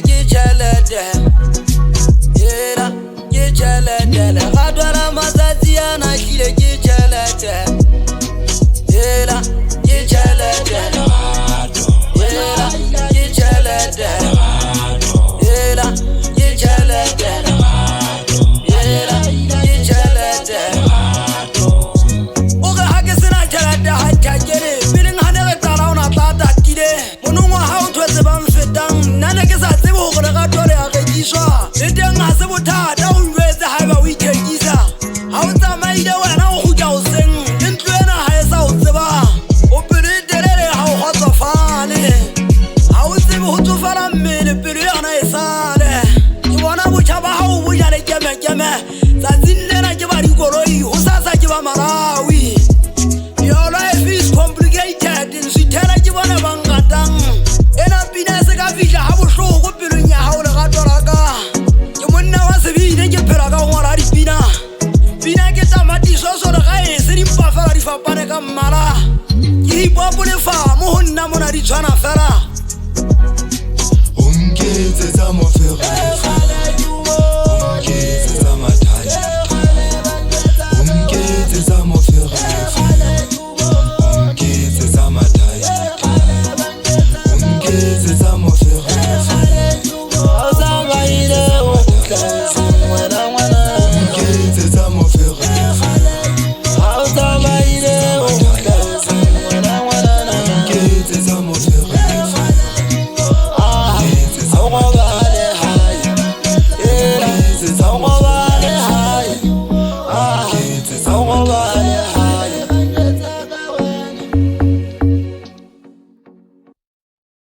ki chelede. Yera ki chelede. Kadwala mazazia na shile ki chelede. Yera ki chelede. Yera ki chelede. Yera ki chelede. Yera ki chelede. Oga hage sina chelede hacha gere. Biling hane tara una tata kide. Munungo how to the bam fedang. Nane ke sa tsebo go ga tole a ge diswa. Le teng ha se bothata o nwetse ha ba o itekisa. Ha o tsamaile wena o khuja o seng. Ntlo ena ha e sa o tseba. O pere telele ha o kgotsofale. Ha o tsebe ho tsofala mmele pele yana e sale. Ke bona botjhaba ha o boja le keme. Tsatsing lena ke ba dikoloi ho sasa ke ba Malawi. Your life is complicated. Nsithela ke bona ba ngatang. Ena pina se ka fihla ha bohloko pelong ya hao le gato la ka. Ke monna wa sebine ke phela ka ngwala dipina. Pina ke tamati soso le ga e se dimpa fela di fapane ka mmala. Ke hip-hop le famo ho nna mona di tshwana fela. Onketsetsa mofere. Onketsetsa mathai. Onketsetsa mofere. Onketsetsa mathai. Onketsetsa mofere. Onketsetsa mofere. Onketsetsa mofere. Onketsetsa